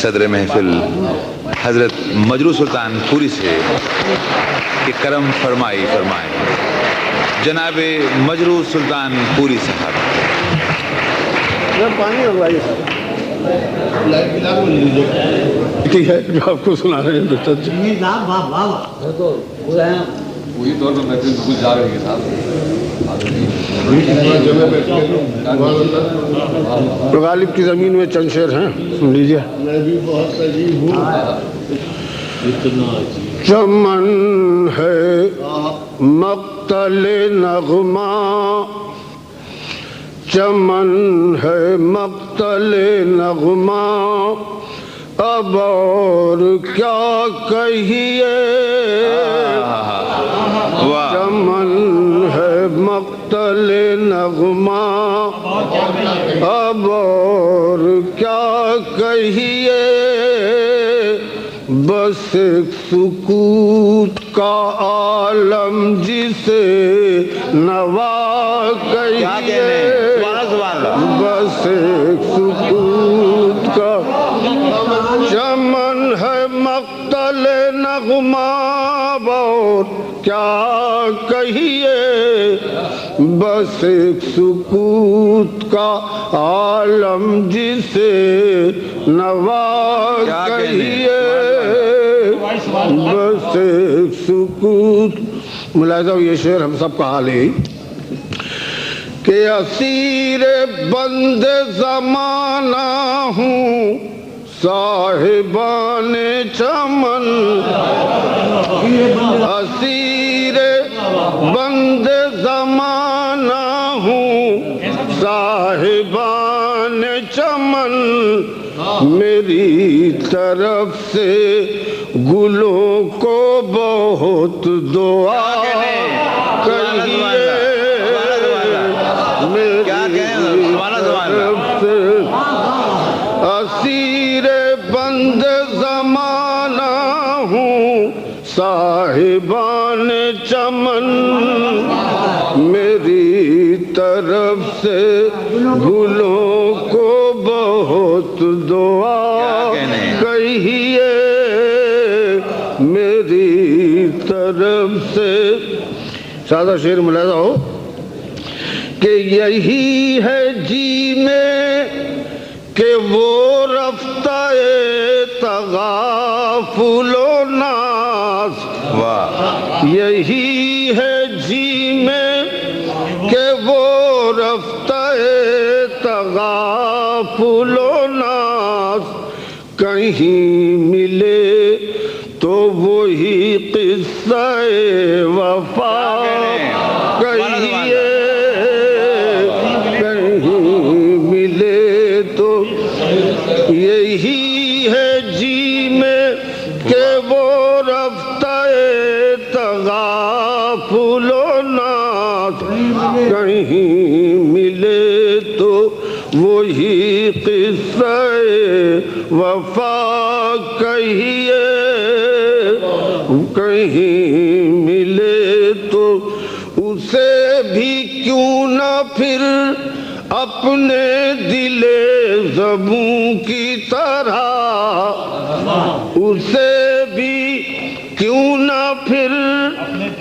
صدر محفل حضرت مجروح سلطان پوری سے کہ کرم فرمائیں جناب مجروح سلطان پوری صاحب. پانی ہے جو آپ کو سنا رہے ہیں ڈاکٹر جی. وہی طور پر محفل بالکل جا رہی ہے صاحب. غالب کی زمین میں چند شعر ہیں, سن لیجیے. میں بھی بہت عجیب ہوں. چمن ہے مقتل نغمہ, چمن ہے مقتل نغمہ, اب اور کیا کہیے. چمن ہے مقتل نغمہ, اب اور کیا کہیے. بس ایک سکوت کا عالم جسے نوا کہیے. بس ایک سکوت کا چمن ہے مقتل نغمہ, اور کیا کہیے. بس ایک سکوت کا عالم جسے نوا کہیے. بس ایک سکوت. ملاحظہ یہ شعر ہم سب کا حال ہے کہ اسیر بند زمانہ ہوں, صاحبان چمن. اسیر بند زمانہ ہوں, صاحبان چمن. میری طرف سے گلوں کو بہت دعا کہیے. اسیر بند زمانہ ہوں, صاحبان چمن. میری طرف سے گلوں کو بہت دعا کہیے. میری طرف سے سادہ شعر ملاحظہ ہو کہ یہی ہے جی میں کہ وہ رفتہ تغافل و ناز. یہی ہے جی میں کہ وہ رفتہ تغافل و ناز. کہیں ملے تو وہی قصہ وفا کہیے. یہی ہے جی میں کہ وہ رفتہ تغافل و ناز. کہیں ملے تو وہی قصہ وفا کہیے. کہیں ملے تو اسے بھی کیوں نہ پھر اپنے دل زبوں کی طرح. اسے بھی کیوں نہ پھر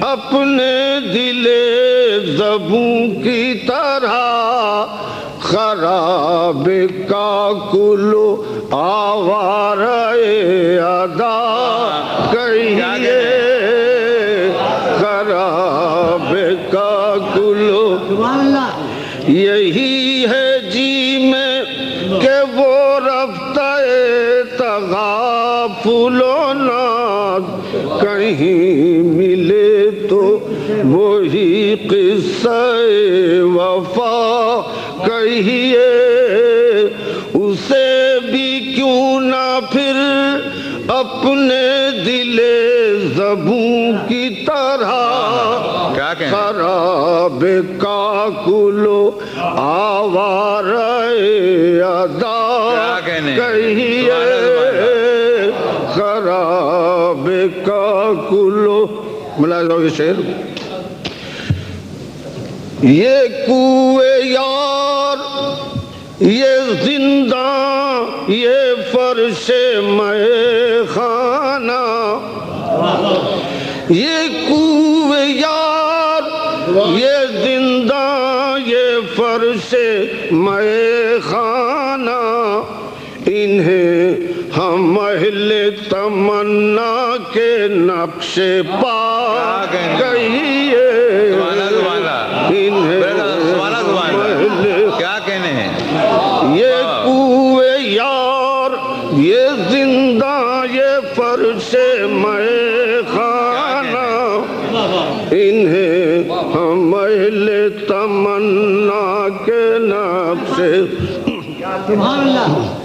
اپنے دل زبوں کی طرح. خراب کاکل آوارہ ادا کہیے. خراب کاکل یہی ہے جی میں کہ وہ رفتہ تغافل و ناز. کہیں ملے تو وہی قصہ وفا کہیے. اسے بھی کیوں نہ پھر اپنے دل زبوں کی طرح. خراب کاکل آوارہ ادا کہیے. خراب کاکل. ملاحظہ یہ شعر. یہ کوئے یار, یہ زندہ, یہ فرش میں خانہ یہ کوہ یار یہ زندہ یہ فرش میں خانہ انہیں ہم اہل تمنا کے نقش پا کہیے انہیں کیا کہنے ہیں یہ کوہ یار یہ زندہ یہ فرش میں خانہ انہیں ہم اہل تمنا کے نقش سبحان اللہ